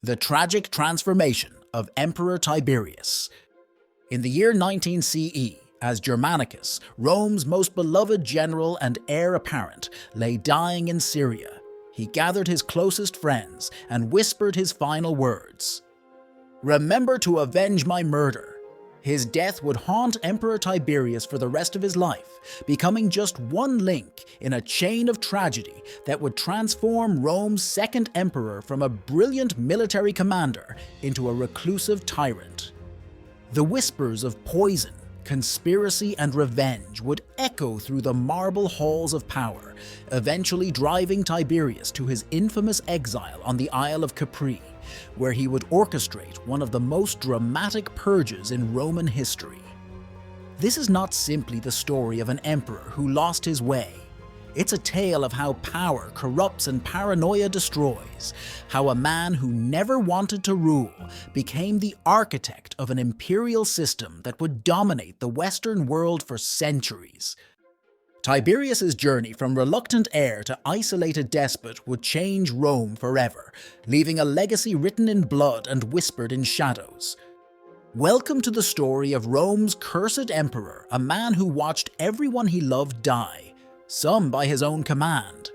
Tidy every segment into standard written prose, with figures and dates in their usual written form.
The tragic transformation of Emperor Tiberius. In the year 19 CE, as Germanicus, Rome's most beloved general and heir apparent, lay dying in Syria, he gathered his closest friends and whispered his final words. "Remember to avenge my murder." His death would haunt Emperor Tiberius for the rest of his life, becoming just one link in a chain of tragedy that would transform Rome's second emperor from a brilliant military commander into a reclusive tyrant. The whispers of poison, conspiracy, and revenge would echo through the marble halls of power, eventually driving Tiberius to his infamous exile on the Isle of Capri, where he would orchestrate one of the most dramatic purges in Roman history. This is not simply the story of an emperor who lost his way. It's a tale of how power corrupts and paranoia destroys, how a man who never wanted to rule became the architect of an imperial system that would dominate the Western world for centuries. Tiberius's journey from reluctant heir to isolated despot would change Rome forever, leaving a legacy written in blood and whispered in shadows. Welcome to the story of Rome's cursed emperor, a man who watched everyone he loved die, some by his own command.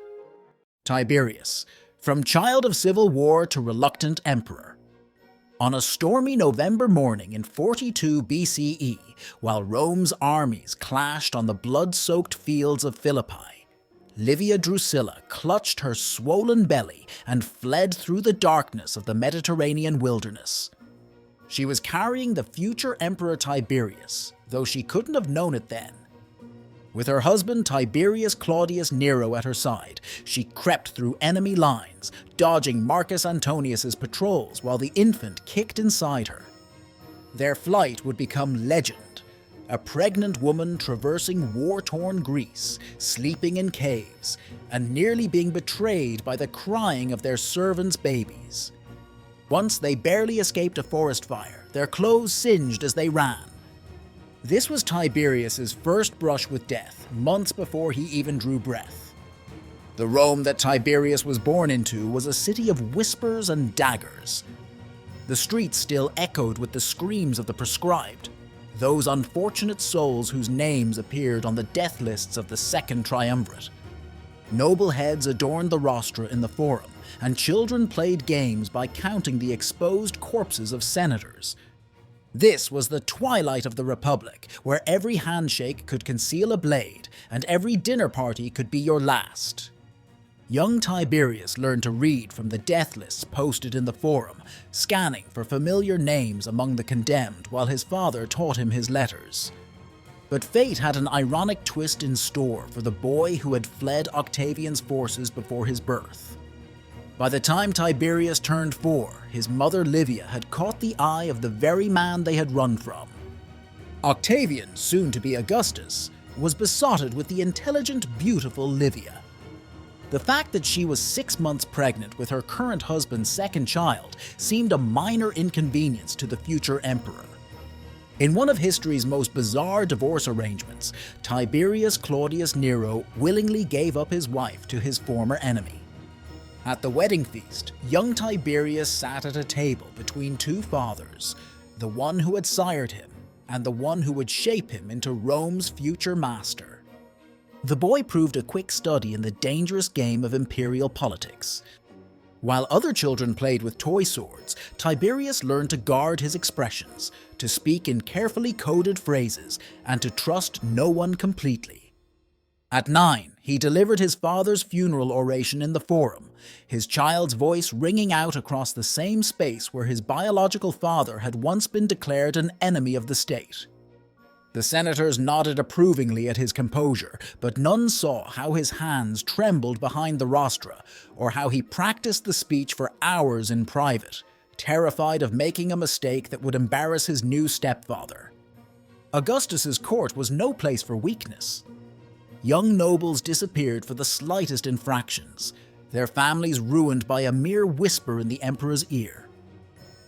Tiberius, from child of civil war to reluctant emperor. On a stormy November morning in 42 BCE, while Rome's armies clashed on the blood-soaked fields of Philippi, Livia Drusilla clutched her swollen belly and fled through the darkness of the Mediterranean wilderness. She was carrying the future Emperor Tiberius, though she couldn't have known it then. With her husband Tiberius Claudius Nero at her side, she crept through enemy lines, dodging Marcus Antonius's patrols while the infant kicked inside her. Their flight would become legend, a pregnant woman traversing war-torn Greece, sleeping in caves, and nearly being betrayed by the crying of their servants' babies. Once they barely escaped a forest fire, their clothes singed as they ran. This was Tiberius's first brush with death, months before he even drew breath. The Rome that Tiberius was born into was a city of whispers and daggers. The streets still echoed with the screams of the proscribed, those unfortunate souls whose names appeared on the death lists of the Second Triumvirate. Noble heads adorned the rostra in the Forum, and children played games by counting the exposed corpses of senators. This was the twilight of the Republic, where every handshake could conceal a blade, and every dinner party could be your last. Young Tiberius learned to read from the death lists posted in the Forum, scanning for familiar names among the condemned while his father taught him his letters. But fate had an ironic twist in store for the boy who had fled Octavian's forces before his birth. By the time Tiberius turned 4, his mother Livia had caught the eye of the very man they had run from. Octavian, soon to be Augustus, was besotted with the intelligent, beautiful Livia. The fact that she was 6 months pregnant with her current husband's second child seemed a minor inconvenience to the future emperor. In one of history's most bizarre divorce arrangements, Tiberius Claudius Nero willingly gave up his wife to his former enemy. At the wedding feast, young Tiberius sat at a table between two fathers, the one who had sired him and the one who would shape him into Rome's future master. The boy proved a quick study in the dangerous game of imperial politics. While other children played with toy swords, Tiberius learned to guard his expressions, to speak in carefully coded phrases, and to trust no one completely. At 9, he delivered his father's funeral oration in the Forum, his child's voice ringing out across the same space where his biological father had once been declared an enemy of the state. The senators nodded approvingly at his composure, but none saw how his hands trembled behind the rostra, or how he practiced the speech for hours in private, terrified of making a mistake that would embarrass his new stepfather. Augustus's court was no place for weakness. Young nobles disappeared for the slightest infractions, their families ruined by a mere whisper in the emperor's ear.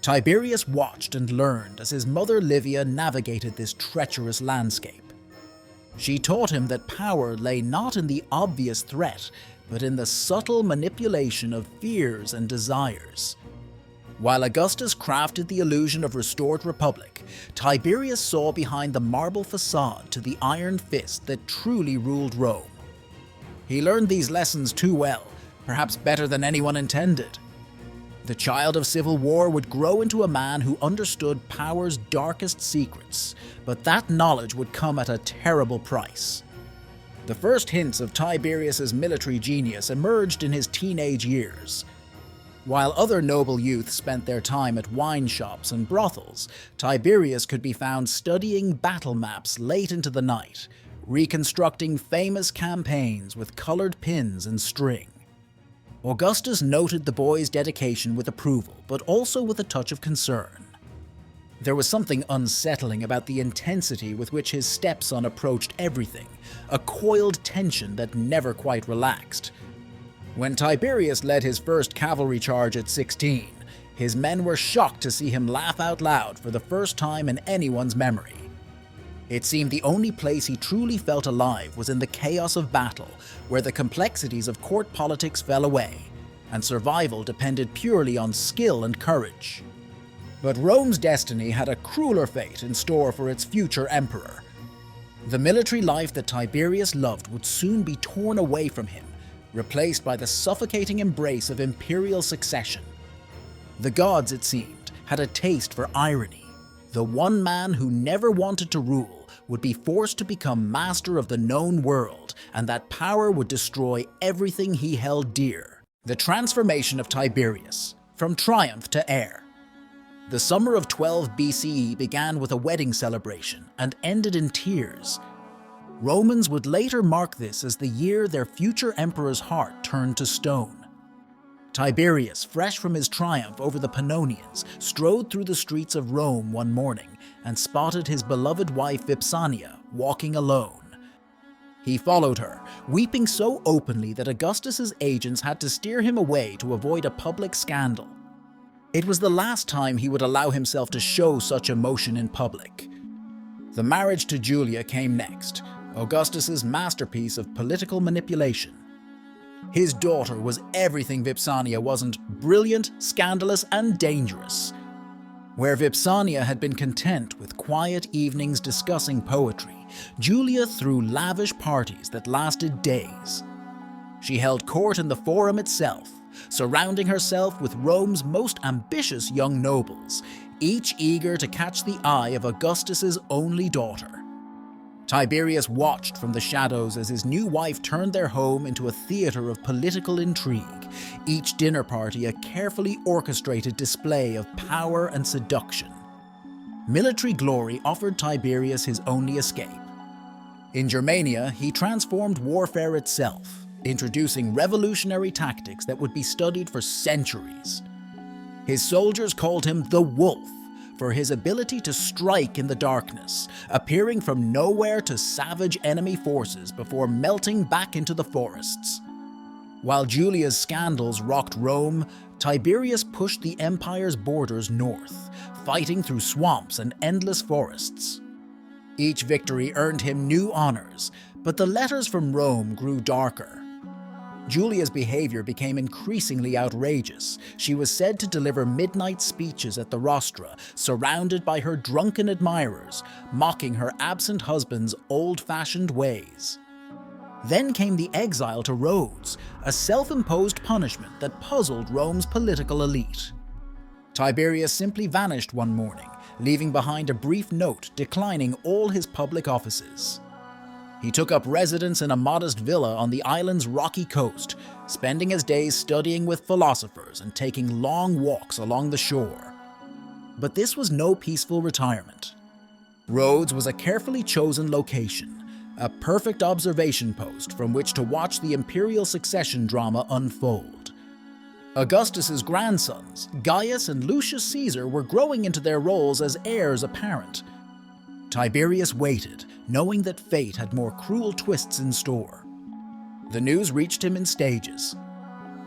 Tiberius watched and learned as his mother Livia navigated this treacherous landscape. She taught him that power lay not in the obvious threat, but in the subtle manipulation of fears and desires. While Augustus crafted the illusion of restored republic, Tiberius saw behind the marble facade to the iron fist that truly ruled Rome. He learned these lessons too well, perhaps better than anyone intended. The child of civil war would grow into a man who understood power's darkest secrets, but that knowledge would come at a terrible price. The first hints of Tiberius's military genius emerged in his teenage years. While other noble youth spent their time at wine shops and brothels, Tiberius could be found studying battle maps late into the night, reconstructing famous campaigns with colored pins and string. Augustus noted the boy's dedication with approval, but also with a touch of concern. There was something unsettling about the intensity with which his stepson approached everything, a coiled tension that never quite relaxed. When Tiberius led his first cavalry charge at 16, his men were shocked to see him laugh out loud for the first time in anyone's memory. It seemed the only place he truly felt alive was in the chaos of battle, where the complexities of court politics fell away, and survival depended purely on skill and courage. But Rome's destiny had a crueler fate in store for its future emperor. The military life that Tiberius loved would soon be torn away from him, replaced by the suffocating embrace of imperial succession. The gods, it seemed, had a taste for irony. The one man who never wanted to rule would be forced to become master of the known world, and that power would destroy everything he held dear. The transformation of Tiberius, from triumph to heir. The summer of 12 BCE began with a wedding celebration and ended in tears. Romans would later mark this as the year their future emperor's heart turned to stone. Tiberius, fresh from his triumph over the Pannonians, strode through the streets of Rome one morning and spotted his beloved wife Vipsania walking alone. He followed her, weeping so openly that Augustus's agents had to steer him away to avoid a public scandal. It was the last time he would allow himself to show such emotion in public. The marriage to Julia came next, Augustus's masterpiece of political manipulation. His daughter was everything Vipsania wasn't: brilliant, scandalous, and dangerous. Where Vipsania had been content with quiet evenings discussing poetry, Julia threw lavish parties that lasted days. She held court in the Forum itself, surrounding herself with Rome's most ambitious young nobles, each eager to catch the eye of Augustus's only daughter. Tiberius watched from the shadows as his new wife turned their home into a theater of political intrigue, each dinner party a carefully orchestrated display of power and seduction. Military glory offered Tiberius his only escape. In Germania, he transformed warfare itself, introducing revolutionary tactics that would be studied for centuries. His soldiers called him the Wolf for his ability to strike in the darkness, appearing from nowhere to savage enemy forces before melting back into the forests. While Julia's scandals rocked Rome, Tiberius pushed the empire's borders north, fighting through swamps and endless forests. Each victory earned him new honors, but the letters from Rome grew darker. Julia's behavior became increasingly outrageous. She was said to deliver midnight speeches at the rostra, surrounded by her drunken admirers, mocking her absent husband's old-fashioned ways. Then came the exile to Rhodes, a self-imposed punishment that puzzled Rome's political elite. Tiberius simply vanished one morning, leaving behind a brief note declining all his public offices. He took up residence in a modest villa on the island's rocky coast, spending his days studying with philosophers and taking long walks along the shore. But this was no peaceful retirement. Rhodes was a carefully chosen location, a perfect observation post from which to watch the imperial succession drama unfold. Augustus's grandsons, Gaius and Lucius Caesar, were growing into their roles as heirs apparent. Tiberius waited, knowing that fate had more cruel twists in store. The news reached him in stages.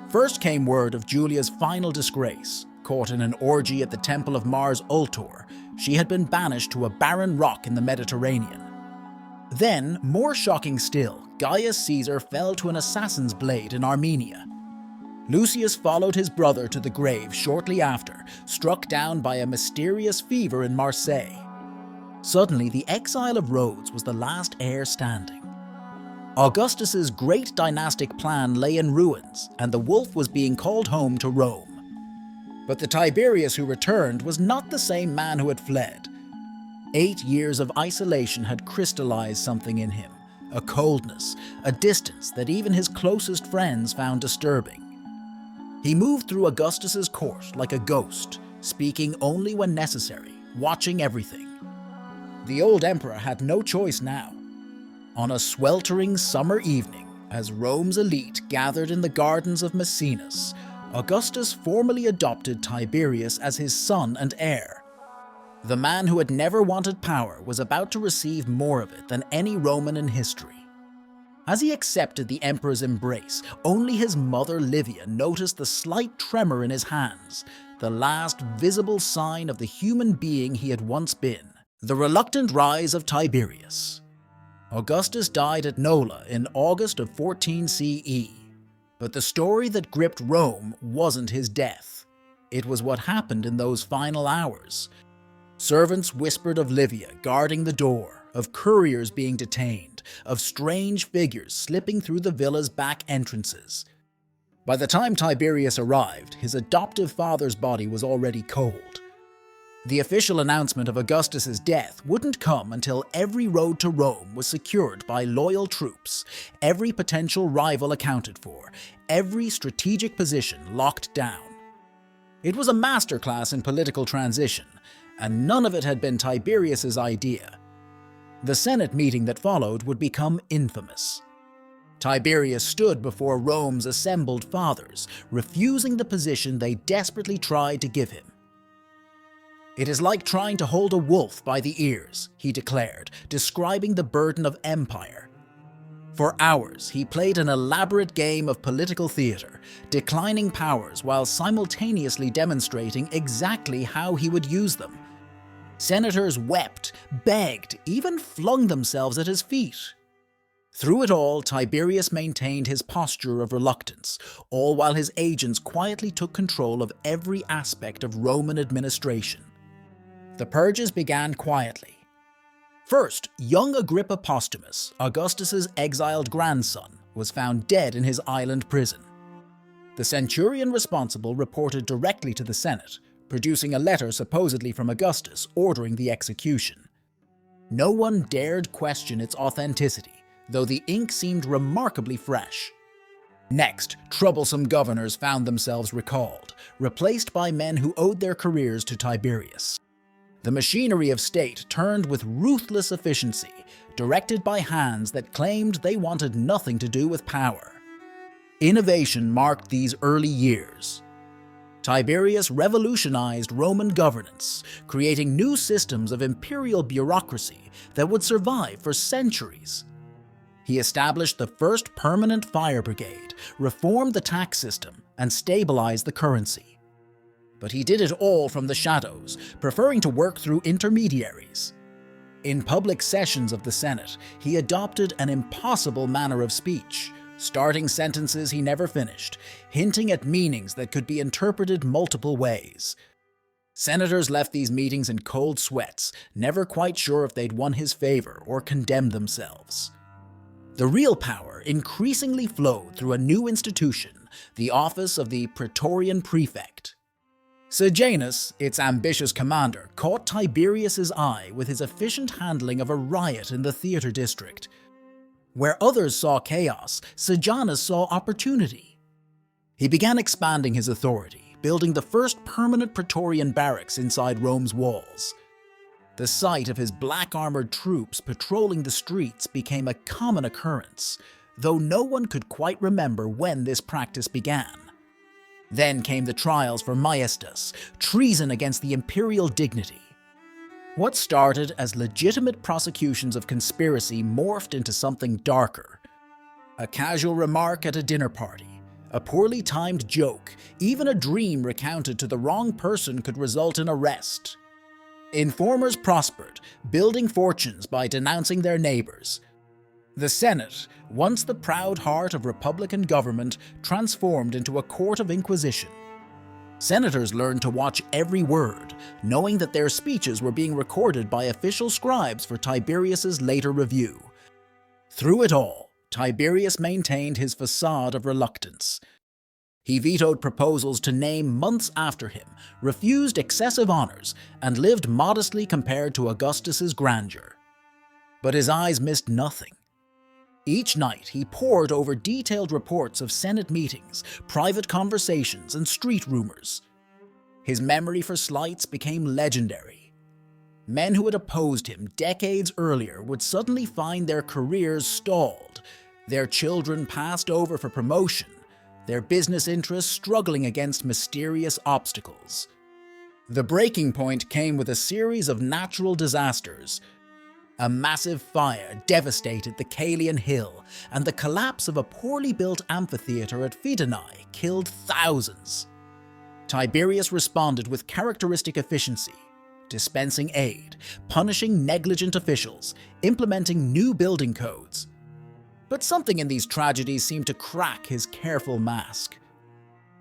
First came word of Julia's final disgrace. Caught in an orgy at the temple of Mars Ultor, she had been banished to a barren rock in the Mediterranean. Then, more shocking still, Gaius Caesar fell to an assassin's blade in Armenia. Lucius followed his brother to the grave shortly after, struck down by a mysterious fever in Marseille. Suddenly, the exile of Rhodes was the last heir standing. Augustus's great dynastic plan lay in ruins, and the wolf was being called home to Rome. But the Tiberius who returned was not the same man who had fled. 8 years of isolation had crystallized something in him, a coldness, a distance that even his closest friends found disturbing. He moved through Augustus's court like a ghost, speaking only when necessary, watching everything. The old emperor had no choice now. On a sweltering summer evening, as Rome's elite gathered in the gardens of Maecenas, Augustus formally adopted Tiberius as his son and heir. The man who had never wanted power was about to receive more of it than any Roman in history. As he accepted the emperor's embrace, only his mother Livia noticed the slight tremor in his hands, the last visible sign of the human being he had once been. The reluctant rise of Tiberius. Augustus died at Nola in August of 14 CE. But the story that gripped Rome wasn't his death. It was what happened in those final hours. Servants whispered of Livia guarding the door, of couriers being detained, of strange figures slipping through the villa's back entrances. By the time Tiberius arrived, his adoptive father's body was already cold. The official announcement of Augustus's death wouldn't come until every road to Rome was secured by loyal troops, every potential rival accounted for, every strategic position locked down. It was a masterclass in political transition, and none of it had been Tiberius's idea. The Senate meeting that followed would become infamous. Tiberius stood before Rome's assembled fathers, refusing the position they desperately tried to give him. "It is like trying to hold a wolf by the ears," he declared, describing the burden of empire. For hours, he played an elaborate game of political theater, declining powers while simultaneously demonstrating exactly how he would use them. Senators wept, begged, even flung themselves at his feet. Through it all, Tiberius maintained his posture of reluctance, all while his agents quietly took control of every aspect of Roman administration. The purges began quietly. First, young Agrippa Postumus, Augustus's exiled grandson, was found dead in his island prison. The centurion responsible reported directly to the Senate, producing a letter supposedly from Augustus ordering the execution. No one dared question its authenticity, though the ink seemed remarkably fresh. Next, troublesome governors found themselves recalled, replaced by men who owed their careers to Tiberius. The machinery of state turned with ruthless efficiency, directed by hands that claimed they wanted nothing to do with power. Innovation marked these early years. Tiberius revolutionized Roman governance, creating new systems of imperial bureaucracy that would survive for centuries. He established the first permanent fire brigade, reformed the tax system, and stabilized the currency. But he did it all from the shadows, preferring to work through intermediaries. In public sessions of the Senate, he adopted an impossible manner of speech, starting sentences he never finished, hinting at meanings that could be interpreted multiple ways. Senators left these meetings in cold sweats, never quite sure if they'd won his favor or condemned themselves. The real power increasingly flowed through a new institution, the office of the Praetorian Prefect. Sejanus, its ambitious commander, caught Tiberius's eye with his efficient handling of a riot in the theater district. Where others saw chaos, Sejanus saw opportunity. He began expanding his authority, building the first permanent Praetorian barracks inside Rome's walls. The sight of his black-armored troops patrolling the streets became a common occurrence, though no one could quite remember when this practice began. Then came the trials for Maestas, treason against the imperial dignity. What started as legitimate prosecutions of conspiracy morphed into something darker. A casual remark at a dinner party, a poorly timed joke, even a dream recounted to the wrong person could result in arrest. Informers prospered, building fortunes by denouncing their neighbors. The Senate, once the proud heart of Republican government, transformed into a court of inquisition. Senators learned to watch every word, knowing that their speeches were being recorded by official scribes for Tiberius's later review. Through it all, Tiberius maintained his facade of reluctance. He vetoed proposals to name months after him, refused excessive honors, and lived modestly compared to Augustus's grandeur. But his eyes missed nothing. Each night, he pored over detailed reports of Senate meetings, private conversations, and street rumors. His memory for slights became legendary. Men who had opposed him decades earlier would suddenly find their careers stalled, their children passed over for promotion, their business interests struggling against mysterious obstacles. The breaking point came with a series of natural disasters. A massive fire devastated the Caelian Hill, and the collapse of a poorly built amphitheater at Fidenae killed thousands. Tiberius responded with characteristic efficiency, dispensing aid, punishing negligent officials, implementing new building codes. But something in these tragedies seemed to crack his careful mask.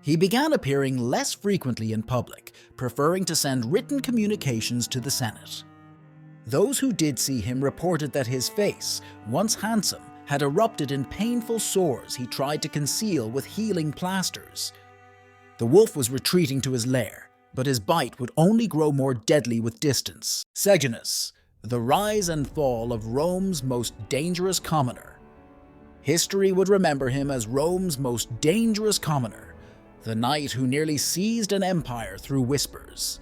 He began appearing less frequently in public, preferring to send written communications to the Senate. Those who did see him reported that his face, once handsome, had erupted in painful sores he tried to conceal with healing plasters. The wolf was retreating to his lair, but his bite would only grow more deadly with distance. Sejanus, the rise and fall of Rome's most dangerous commoner. History would remember him as Rome's most dangerous commoner, the knight who nearly seized an empire through whispers.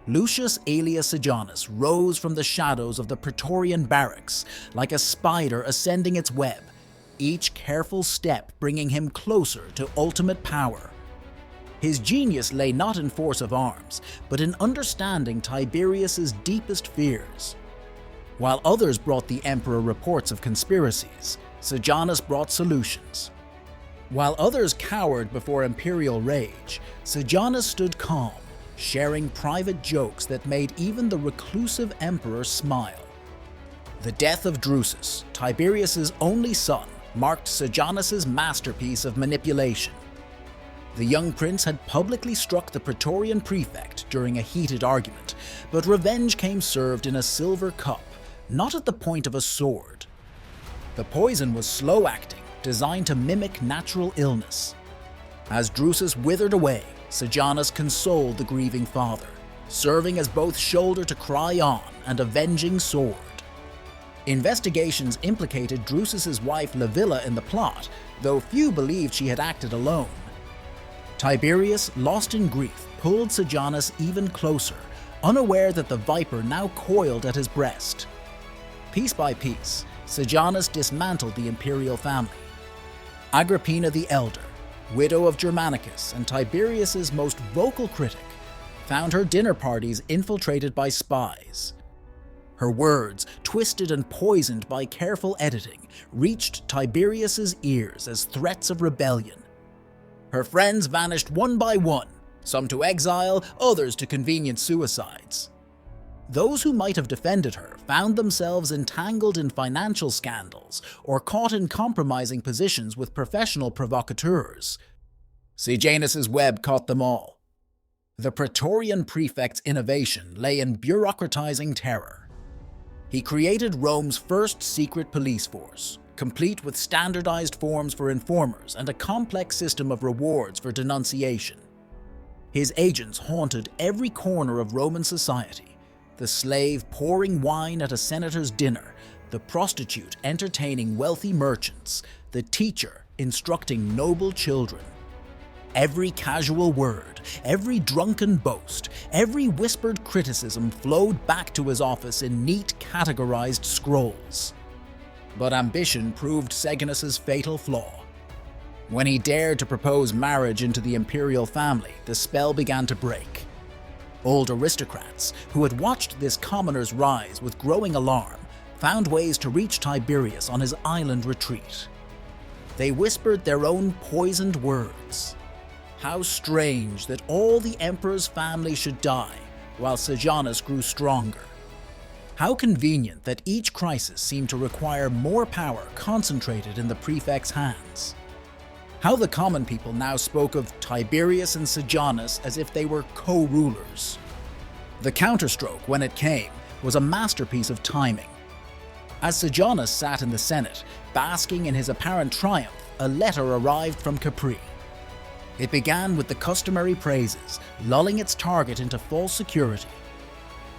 Lucius Aelius Sejanus rose from the shadows of the Praetorian barracks like a spider ascending its web, each careful step bringing him closer to ultimate power. His genius lay not in force of arms, but in understanding Tiberius's deepest fears. While others brought the emperor reports of conspiracies, Sejanus brought solutions. While others cowered before imperial rage, Sejanus stood calm, sharing private jokes that made even the reclusive emperor smile. The death of Drusus, Tiberius's only son, marked Sejanus's masterpiece of manipulation. The young prince had publicly struck the Praetorian prefect during a heated argument, but revenge came served in a silver cup, not at the point of a sword. The poison was slow-acting, designed to mimic natural illness. As Drusus withered away, Sejanus consoled the grieving father, serving as both shoulder to cry on and avenging sword. Investigations implicated Drusus's wife Livilla in the plot, though few believed she had acted alone. Tiberius, lost in grief, pulled Sejanus even closer, unaware that the viper now coiled at his breast. Piece by piece, Sejanus dismantled the imperial family. Agripina the Elder, widow of Germanicus and Tiberius's most vocal critic, found her dinner parties infiltrated by spies. Her words, twisted and poisoned by careful editing, reached Tiberius's ears as threats of rebellion. Her friends vanished one by one, some to exile, others to convenient suicides. Those who might have defended her found themselves entangled in financial scandals or caught in compromising positions with professional provocateurs. Sejanus's web caught them all. The Praetorian prefect's innovation lay in bureaucratizing terror. He created Rome's first secret police force, complete with standardized forms for informers and a complex system of rewards for denunciation. His agents haunted every corner of Roman society, the slave pouring wine at a senator's dinner, the prostitute entertaining wealthy merchants, the teacher instructing noble children. Every casual word, every drunken boast, every whispered criticism flowed back to his office in neat categorized scrolls. But ambition proved Sejanus's fatal flaw. When he dared to propose marriage into the imperial family, the spell began to break. Old aristocrats, who had watched this commoner's rise with growing alarm, found ways to reach Tiberius on his island retreat. They whispered their own poisoned words. How strange that all the emperor's family should die, while Sejanus grew stronger. How convenient that each crisis seemed to require more power concentrated in the prefect's hands. How the common people now spoke of Tiberius and Sejanus as if they were co-rulers. The counterstroke, when it came, was a masterpiece of timing. As Sejanus sat in the Senate, basking in his apparent triumph, a letter arrived from Capri. It began with the customary praises, lulling its target into false security.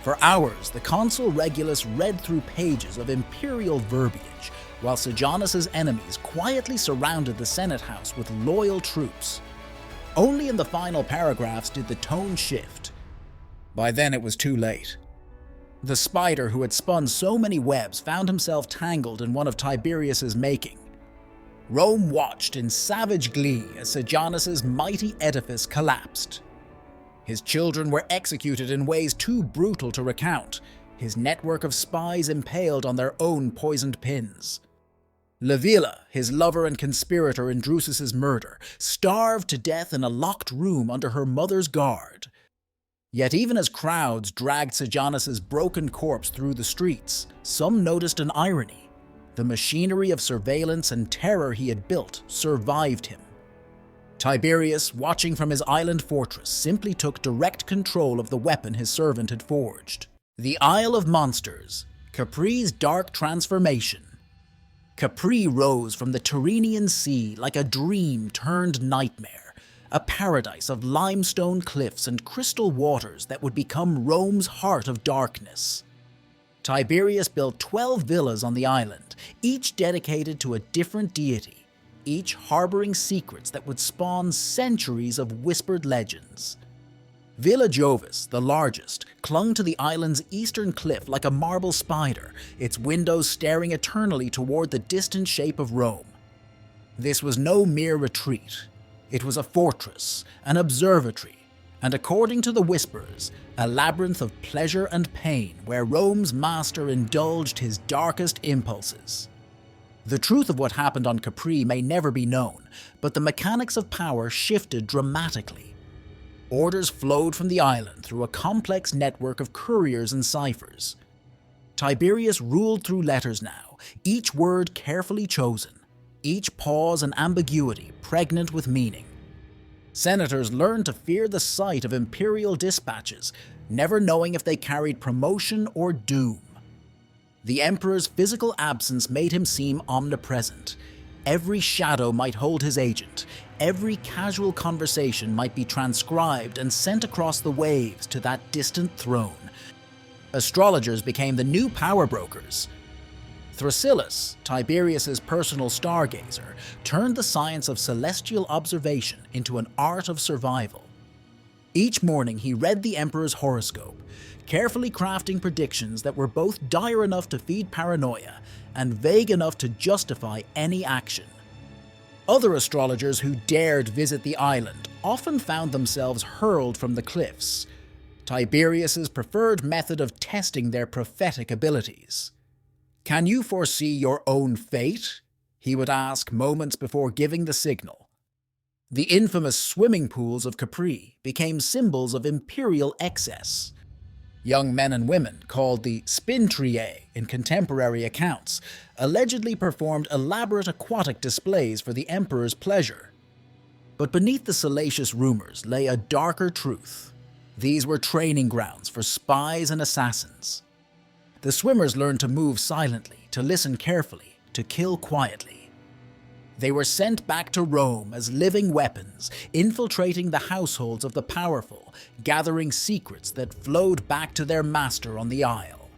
For hours, the consul Regulus read through pages of imperial verbiage, while Sejanus's enemies quietly surrounded the Senate House with loyal troops. Only in the final paragraphs did the tone shift. By then it was too late. The spider who had spun so many webs found himself tangled in one of Tiberius's making. Rome watched in savage glee as Sejanus's mighty edifice collapsed. His children were executed in ways too brutal to recount, his network of spies impaled on their own poisoned pins. Livilla, his lover and conspirator in Drusus's murder, starved to death in a locked room under her mother's guard. Yet even as crowds dragged Sejanus's broken corpse through the streets, some noticed an irony. The machinery of surveillance and terror he had built survived him. Tiberius, watching from his island fortress, simply took direct control of the weapon his servant had forged. The Isle of Monsters, Capri's dark transformation. Capri rose from the Tyrrhenian Sea like a dream turned nightmare, a paradise of limestone cliffs and crystal waters that would become Rome's heart of darkness. Tiberius built 12 villas on the island, each dedicated to a different deity, each harboring secrets that would spawn centuries of whispered legends. Villa Jovis, the largest, clung to the island's eastern cliff like a marble spider, its windows staring eternally toward the distant shape of Rome. This was no mere retreat. It was a fortress, an observatory, and according to the whispers, a labyrinth of pleasure and pain where Rome's master indulged his darkest impulses. The truth of what happened on Capri may never be known, but the mechanics of power shifted dramatically. Orders flowed from the island through a complex network of couriers and ciphers. Tiberius ruled through letters now, each word carefully chosen, each pause and ambiguity pregnant with meaning. Senators learned to fear the sight of imperial dispatches, never knowing if they carried promotion or doom. The emperor's physical absence made him seem omnipresent. Every shadow might hold his agent. Every casual conversation might be transcribed and sent across the waves to that distant throne. Astrologers became the new power brokers. Thrasyllus, Tiberius's personal stargazer, turned the science of celestial observation into an art of survival. Each morning he read the emperor's horoscope, carefully crafting predictions that were both dire enough to feed paranoia and vague enough to justify any action. Other astrologers who dared visit the island often found themselves hurled from the cliffs. Tiberius's preferred method of testing their prophetic abilities. "Can you foresee your own fate?" he would ask moments before giving the signal. The infamous swimming pools of Capri became symbols of imperial excess. Young men and women, called the spintriae in contemporary accounts, allegedly performed elaborate aquatic displays for the emperor's pleasure. But beneath the salacious rumors lay a darker truth. These were training grounds for spies and assassins. The swimmers learned to move silently, to listen carefully, to kill quietly. They were sent back to Rome as living weapons, infiltrating the households of the powerful, gathering secrets that flowed back to their master on the Isle.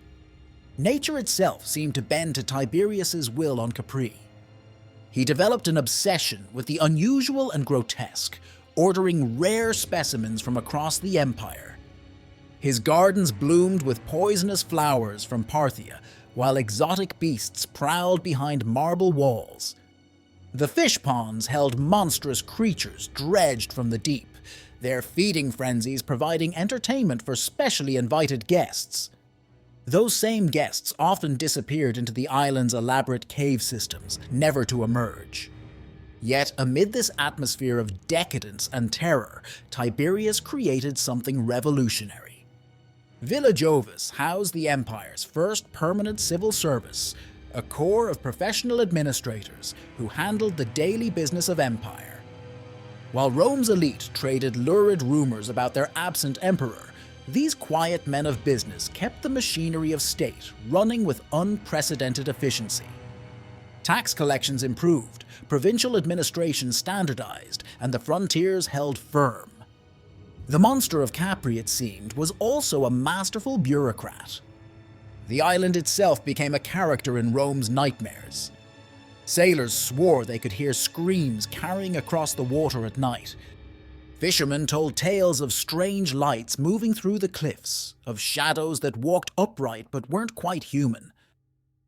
Nature itself seemed to bend to Tiberius's will on Capri. He developed an obsession with the unusual and grotesque, ordering rare specimens from across the empire. His gardens bloomed with poisonous flowers from Parthia, while exotic beasts prowled behind marble walls. The fish ponds held monstrous creatures dredged from the deep, their feeding frenzies providing entertainment for specially invited guests. Those same guests often disappeared into the island's elaborate cave systems, never to emerge. Yet, amid this atmosphere of decadence and terror, Tiberius created something revolutionary. Villa Jovis housed the empire's first permanent civil service, a corps of professional administrators who handled the daily business of empire. While Rome's elite traded lurid rumors about their absent emperor, these quiet men of business kept the machinery of state running with unprecedented efficiency. Tax collections improved, provincial administration standardized, and the frontiers held firm. The monster of Capri, it seemed, was also a masterful bureaucrat. The island itself became a character in Rome's nightmares. Sailors swore they could hear screams carrying across the water at night. Fishermen told tales of strange lights moving through the cliffs, of shadows that walked upright but weren't quite human.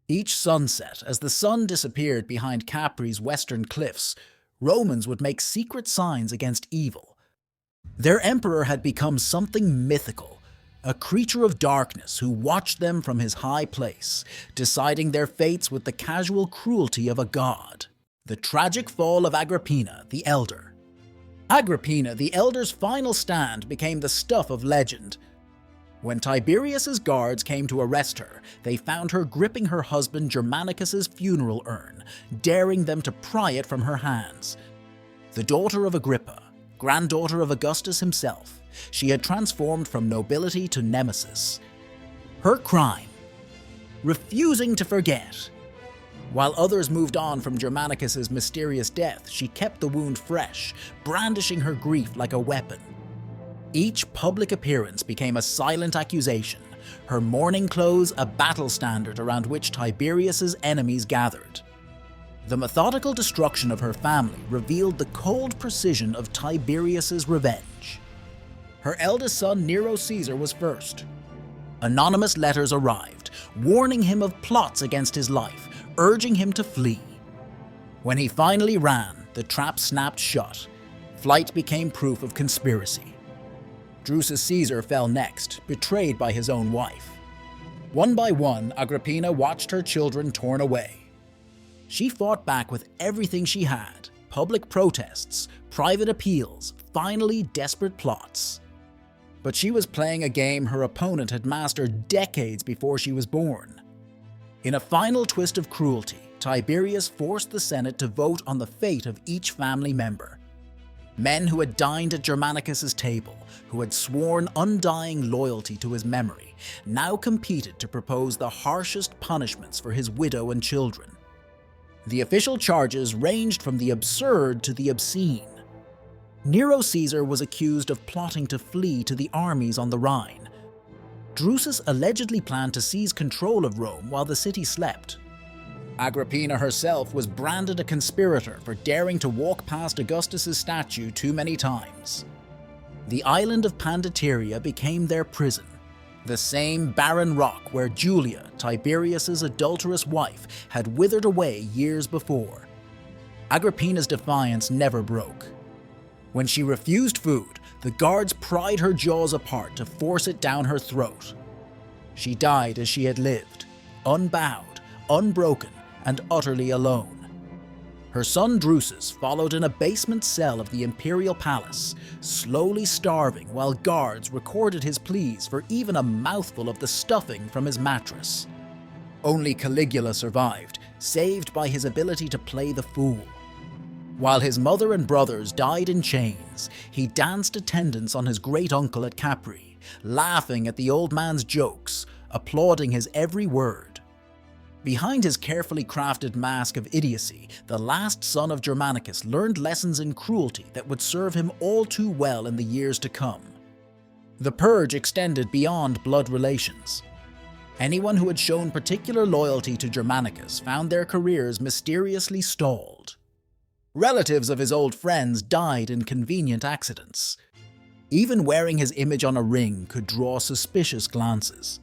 Each sunset, as the sun disappeared behind Capri's western cliffs, Romans would make secret signs against evil. Their emperor had become something mythical, a creature of darkness who watched them from his high place, deciding their fates with the casual cruelty of a god. The tragic fall of Agrippina the Elder. Agrippina the Elder's final stand became the stuff of legend. When Tiberius's guards came to arrest her, they found her gripping her husband Germanicus's funeral urn, daring them to pry it from her hands. The daughter of Agrippa, granddaughter of Augustus himself, she had transformed from nobility to nemesis. Her crime? Refusing to forget. While others moved on from Germanicus's mysterious death, she kept the wound fresh, brandishing her grief like a weapon. Each public appearance became a silent accusation, her mourning clothes a battle standard around which Tiberius's enemies gathered. The methodical destruction of her family revealed the cold precision of Tiberius's revenge. Her eldest son Nero Caesar was first. Anonymous letters arrived, warning him of plots against his life, urging him to flee. When he finally ran, the trap snapped shut. Flight became proof of conspiracy. Drusus Caesar fell next, betrayed by his own wife. One by one, Agrippina watched her children torn away. She fought back with everything she had: public protests, private appeals, finally desperate plots. But she was playing a game her opponent had mastered decades before she was born. In a final twist of cruelty, Tiberius forced the Senate to vote on the fate of each family member. Men who had dined at Germanicus's table, who had sworn undying loyalty to his memory, now competed to propose the harshest punishments for his widow and children. The official charges ranged from the absurd to the obscene. Nero Caesar was accused of plotting to flee to the armies on the Rhine. Drusus allegedly planned to seize control of Rome while the city slept. Agrippina herself was branded a conspirator for daring to walk past Augustus's statue too many times. The island of Pandateria became their prison, the same barren rock where Julia, Tiberius's adulterous wife, had withered away years before. Agrippina's defiance never broke. When she refused food, the guards pried her jaws apart to force it down her throat. She died as she had lived, unbowed, unbroken, and utterly alone. Her son Drusus followed in a basement cell of the Imperial palace, slowly starving while guards recorded his pleas for even a mouthful of the stuffing from his mattress. Only Caligula survived, saved by his ability to play the fool. While his mother and brothers died in chains, he danced attendance on his great-uncle at Capri, laughing at the old man's jokes, applauding his every word. Behind his carefully crafted mask of idiocy, the last son of Germanicus learned lessons in cruelty that would serve him all too well in the years to come. The Purge extended beyond blood relations. Anyone who had shown particular loyalty to Germanicus found their careers mysteriously stalled. Relatives of his old friends died in convenient accidents. Even wearing his image on a ring could draw suspicious glances.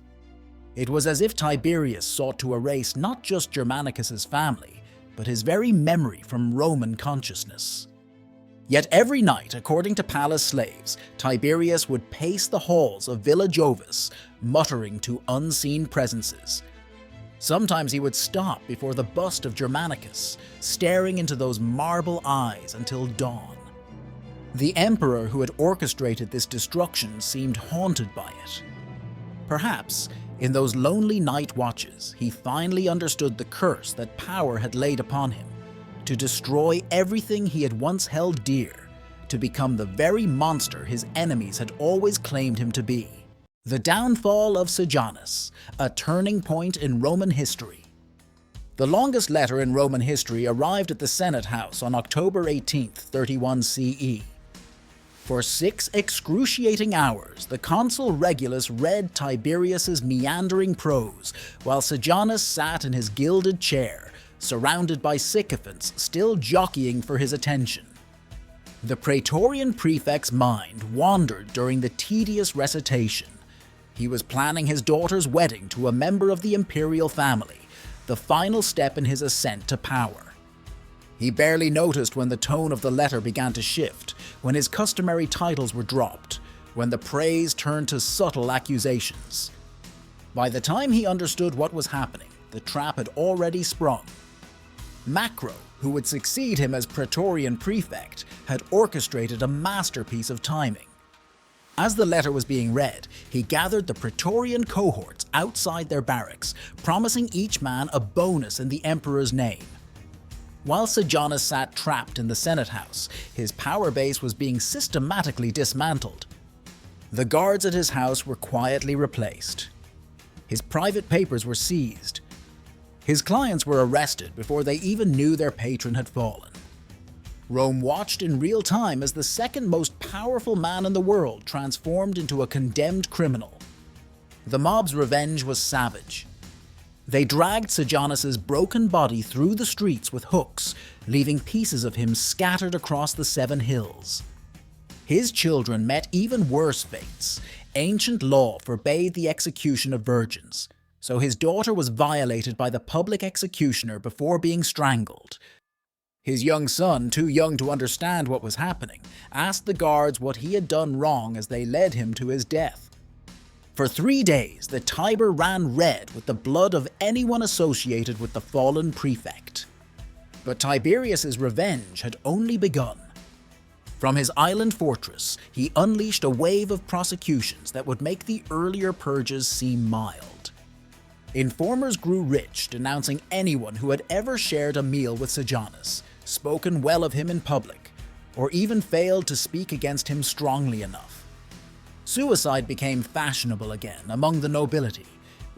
It was as if Tiberius sought to erase not just Germanicus's family, but his very memory from Roman consciousness. Yet every night, according to palace slaves, Tiberius would pace the halls of Villa Jovis, muttering to unseen presences. Sometimes he would stop before the bust of Germanicus, staring into those marble eyes until dawn. The emperor who had orchestrated this destruction seemed haunted by it. Perhaps, in those lonely night watches, he finally understood the curse that power had laid upon him, to destroy everything he had once held dear, to become the very monster his enemies had always claimed him to be. The downfall of Sejanus, a turning point in Roman history. The longest letter in Roman history arrived at the Senate House on October 18th, 31 CE. For 6 excruciating hours, the consul Regulus read Tiberius's meandering prose, while Sejanus sat in his gilded chair, surrounded by sycophants still jockeying for his attention. The Praetorian prefect's mind wandered during the tedious recitation. He was planning his daughter's wedding to a member of the Imperial family, the final step in his ascent to power. He barely noticed when the tone of the letter began to shift, when his customary titles were dropped, when the praise turned to subtle accusations. By the time he understood what was happening, the trap had already sprung. Macro, who would succeed him as Praetorian prefect, had orchestrated a masterpiece of timing. As the letter was being read, he gathered the Praetorian cohorts outside their barracks, promising each man a bonus in the emperor's name. While Sejanus sat trapped in the Senate House, his power base was being systematically dismantled. The guards at his house were quietly replaced. His private papers were seized. His clients were arrested before they even knew their patron had fallen. Rome watched in real time as the second most powerful man in the world transformed into a condemned criminal. The mob's revenge was savage. They dragged Sejanus's broken body through the streets with hooks, leaving pieces of him scattered across the 7 hills. His children met even worse fates. Ancient law forbade the execution of virgins, so his daughter was violated by the public executioner before being strangled. His young son, too young to understand what was happening, asked the guards what he had done wrong as they led him to his death. For 3 days, the Tiber ran red with the blood of anyone associated with the fallen prefect. But Tiberius's revenge had only begun. From his island fortress, he unleashed a wave of prosecutions that would make the earlier purges seem mild. Informers grew rich, denouncing anyone who had ever shared a meal with Sejanus, spoken well of him in public, or even failed to speak against him strongly enough. Suicide became fashionable again among the nobility.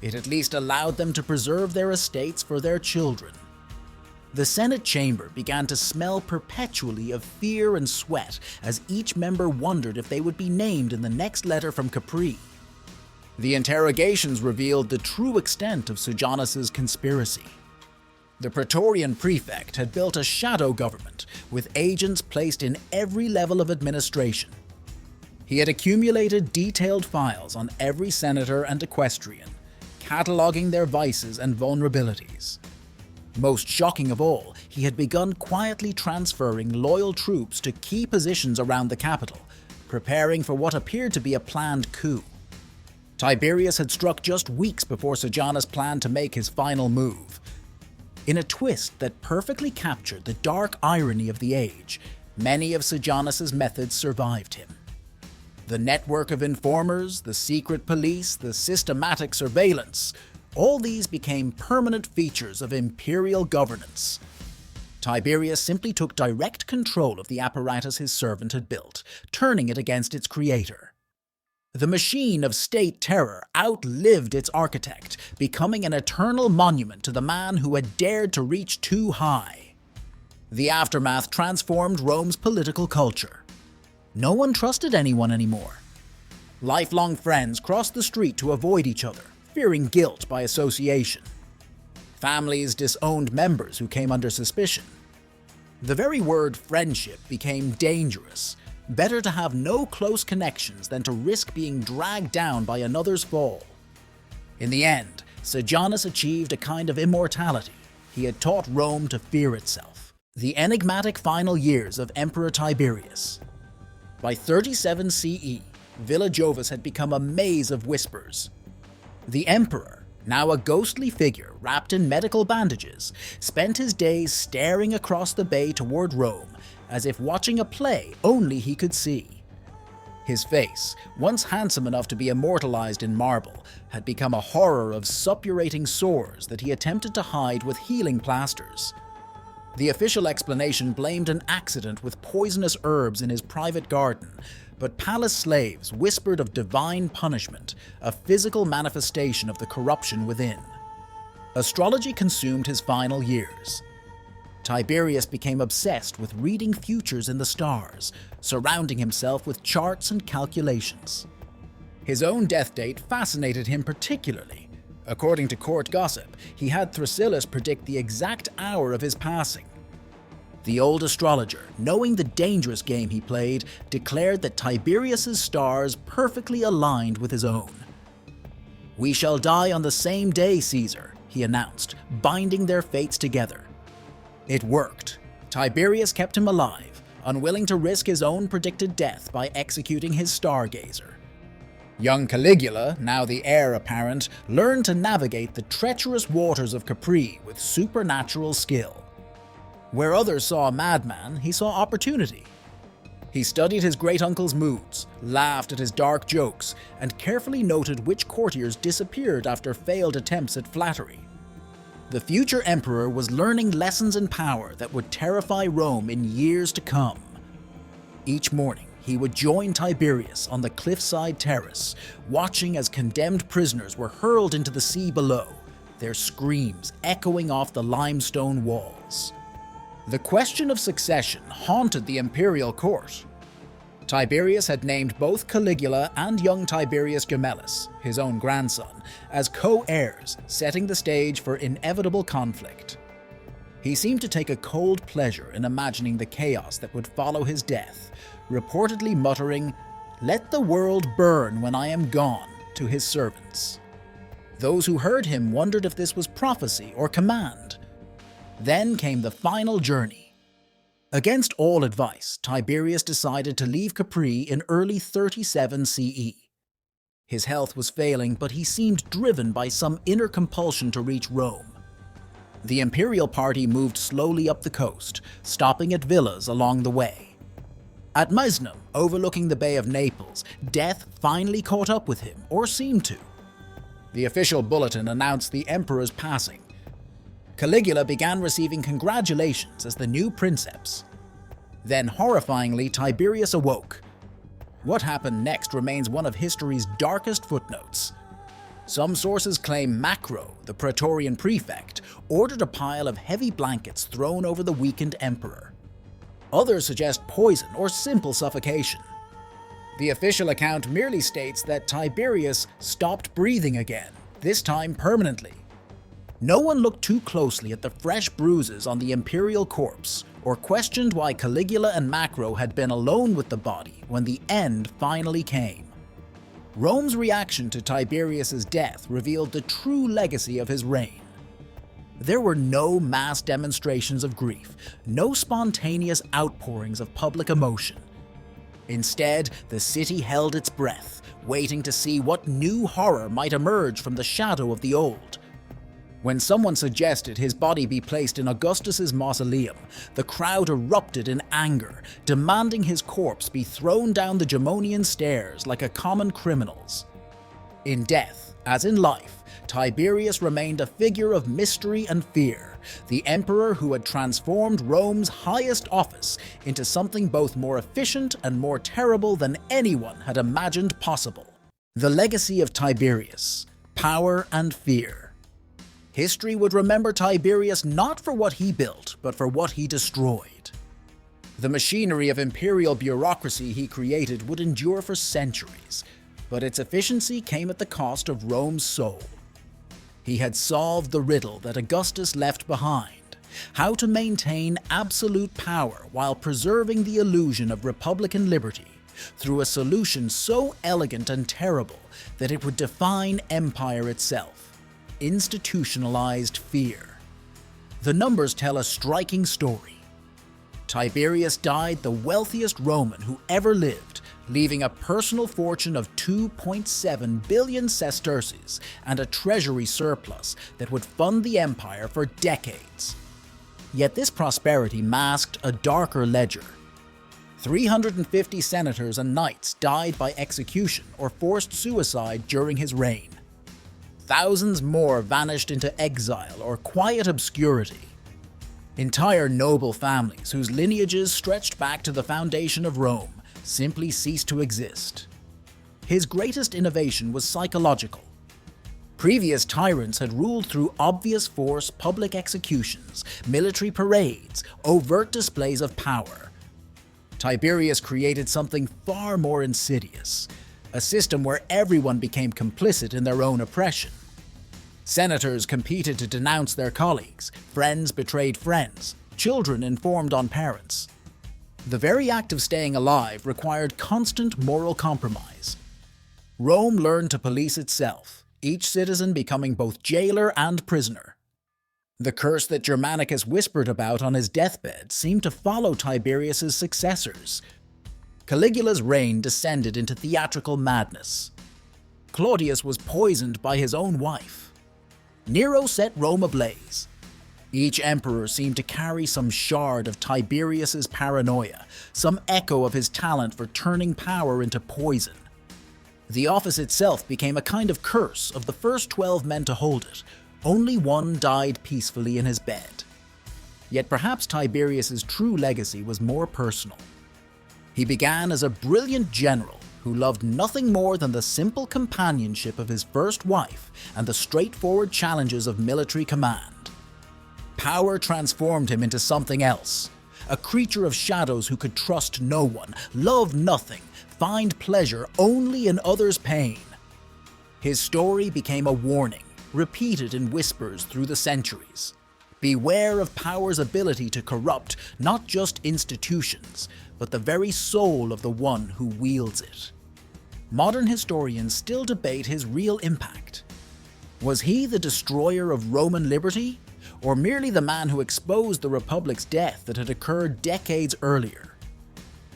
It at least allowed them to preserve their estates for their children. The Senate chamber began to smell perpetually of fear and sweat as each member wondered if they would be named in the next letter from Capri. The interrogations revealed the true extent of Sejanus's conspiracy. The Praetorian prefect had built a shadow government with agents placed in every level of administration. He had accumulated detailed files on every senator and equestrian, cataloging their vices and vulnerabilities. Most shocking of all, he had begun quietly transferring loyal troops to key positions around the capital, preparing for what appeared to be a planned coup. Tiberius had struck just weeks before Sejanus planned to make his final move. In a twist that perfectly captured the dark irony of the age, many of Sejanus's methods survived him. The network of informers, the secret police, the systematic surveillance, all these became permanent features of imperial governance. Tiberius simply took direct control of the apparatus his servant had built, turning it against its creator. The machine of state terror outlived its architect, becoming an eternal monument to the man who had dared to reach too high. The aftermath transformed Rome's political culture. No one trusted anyone anymore. Lifelong friends crossed the street to avoid each other, fearing guilt by association. Families disowned members who came under suspicion. The very word friendship became dangerous. Better to have no close connections than to risk being dragged down by another's fall. In the end, Sejanus achieved a kind of immortality. He had taught Rome to fear itself. The enigmatic final years of Emperor Tiberius. By 37 CE, Villa Jovis had become a maze of whispers. The emperor, now a ghostly figure wrapped in medical bandages, spent his days staring across the bay toward Rome, as if watching a play only he could see. His face, once handsome enough to be immortalized in marble, had become a horror of suppurating sores that he attempted to hide with healing plasters. The official explanation blamed an accident with poisonous herbs in his private garden, but palace slaves whispered of divine punishment, a physical manifestation of the corruption within. Astrology consumed his final years. Tiberius became obsessed with reading futures in the stars, surrounding himself with charts and calculations. His own death date fascinated him particularly. According to court gossip, he had Thrasyllus predict the exact hour of his passing. The old astrologer, knowing the dangerous game he played, declared that Tiberius's stars perfectly aligned with his own. "We shall die on the same day, Caesar," he announced, binding their fates together. It worked. Tiberius kept him alive, unwilling to risk his own predicted death by executing his stargazer. Young Caligula, now the heir apparent, learned to navigate the treacherous waters of Capri with supernatural skill. Where others saw a madman, he saw opportunity. He studied his great-uncle's moods, laughed at his dark jokes, and carefully noted which courtiers disappeared after failed attempts at flattery. The future emperor was learning lessons in power that would terrify Rome in years to come. Each morning, he would join Tiberius on the cliffside terrace, watching as condemned prisoners were hurled into the sea below, their screams echoing off the limestone walls. The question of succession haunted the imperial court. Tiberius had named both Caligula and young Tiberius Gemellus, his own grandson, as co-heirs, setting the stage for inevitable conflict. He seemed to take a cold pleasure in imagining the chaos that would follow his death, reportedly muttering, "Let the world burn when I am gone," to his servants. Those who heard him wondered if this was prophecy or command. Then came the final journey. Against all advice, Tiberius decided to leave Capri in early 37 CE. His health was failing, but he seemed driven by some inner compulsion to reach Rome. The imperial party moved slowly up the coast, stopping at villas along the way. At Mesnum, overlooking the Bay of Naples, death finally caught up with him, or seemed to. The official bulletin announced the emperor's passing. Caligula began receiving congratulations as the new princeps. Then, horrifyingly, Tiberius awoke. What happened next remains one of history's darkest footnotes. Some sources claim Macro, the Praetorian prefect, ordered a pile of heavy blankets thrown over the weakened emperor. Others suggest poison or simple suffocation. The official account merely states that Tiberius stopped breathing again, this time permanently. No one looked too closely at the fresh bruises on the imperial corpse, or questioned why Caligula and Macro had been alone with the body when the end finally came. Rome's reaction to Tiberius's death revealed the true legacy of his reign. There were no mass demonstrations of grief, no spontaneous outpourings of public emotion. Instead, the city held its breath, waiting to see what new horror might emerge from the shadow of the old. When someone suggested his body be placed in Augustus's mausoleum, the crowd erupted in anger, demanding his corpse be thrown down the Gemonian stairs like a common criminal's. In death, as in life, Tiberius remained a figure of mystery and fear, the emperor who had transformed Rome's highest office into something both more efficient and more terrible than anyone had imagined possible. The legacy of Tiberius: power and fear. History would remember Tiberius not for what he built, but for what he destroyed. The machinery of imperial bureaucracy he created would endure for centuries, but its efficiency came at the cost of Rome's soul. He had solved the riddle that Augustus left behind: how to maintain absolute power while preserving the illusion of republican liberty, through a solution so elegant and terrible that it would define empire itself: institutionalized fear. The numbers tell a striking story. Tiberius died the wealthiest Roman who ever lived, leaving a personal fortune of 2.7 billion sesterces and a treasury surplus that would fund the empire for decades. Yet this prosperity masked a darker ledger. 350 senators and knights died by execution or forced suicide during his reign. Thousands more vanished into exile or quiet obscurity. Entire noble families whose lineages stretched back to the foundation of Rome simply ceased to exist. His greatest innovation was psychological. Previous tyrants had ruled through obvious force, public executions, military parades, overt displays of power. Tiberius created something far more insidious, a system where everyone became complicit in their own oppression. Senators competed to denounce their colleagues, friends betrayed friends, children informed on parents. The very act of staying alive required constant moral compromise. Rome learned to police itself, each citizen becoming both jailer and prisoner. The curse that Germanicus whispered about on his deathbed seemed to follow Tiberius's successors. Caligula's reign descended into theatrical madness. Claudius was poisoned by his own wife. Nero set Rome ablaze. Each emperor seemed to carry some shard of Tiberius's paranoia, some echo of his talent for turning power into poison. The office itself became a kind of curse of the first 12 men to hold it. Only one died peacefully in his bed. Yet perhaps Tiberius's true legacy was more personal. He began as a brilliant general who loved nothing more than the simple companionship of his first wife and the straightforward challenges of military command. Power transformed him into something else, a creature of shadows who could trust no one, love nothing, find pleasure only in others' pain. His story became a warning, repeated in whispers through the centuries. Beware of power's ability to corrupt not just institutions, but the very soul of the one who wields it. Modern historians still debate his real impact. Was he the destroyer of Roman liberty, or merely the man who exposed the Republic's death that had occurred decades earlier?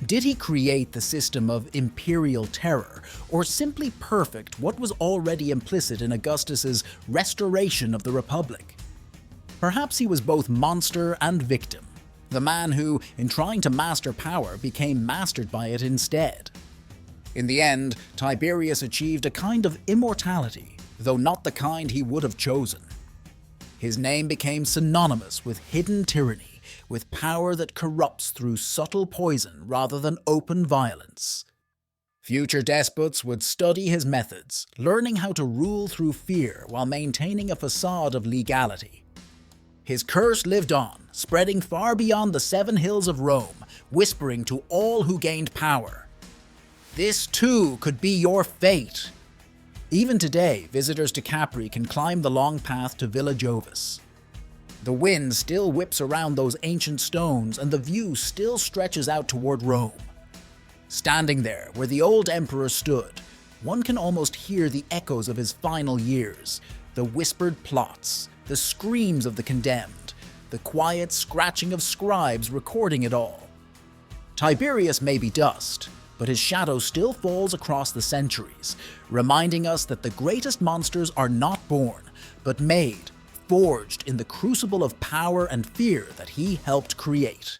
Did he create the system of imperial terror, or simply perfect what was already implicit in Augustus's restoration of the Republic? Perhaps he was both monster and victim, the man who, in trying to master power, became mastered by it instead. In the end, Tiberius achieved a kind of immortality, though not the kind he would have chosen. His name became synonymous with hidden tyranny, with power that corrupts through subtle poison rather than open violence. Future despots would study his methods, learning how to rule through fear while maintaining a facade of legality. His curse lived on, spreading far beyond the 7 hills of Rome, whispering to all who gained power, "This too could be your fate." Even today, visitors to Capri can climb the long path to Villa Jovis. The wind still whips around those ancient stones and the view still stretches out toward Rome. Standing there, where the old emperor stood, one can almost hear the echoes of his final years, the whispered plots, the screams of the condemned, the quiet scratching of scribes recording it all. Tiberius may be dust, but his shadow still falls across the centuries, reminding us that the greatest monsters are not born, but made, forged in the crucible of power and fear that he helped create.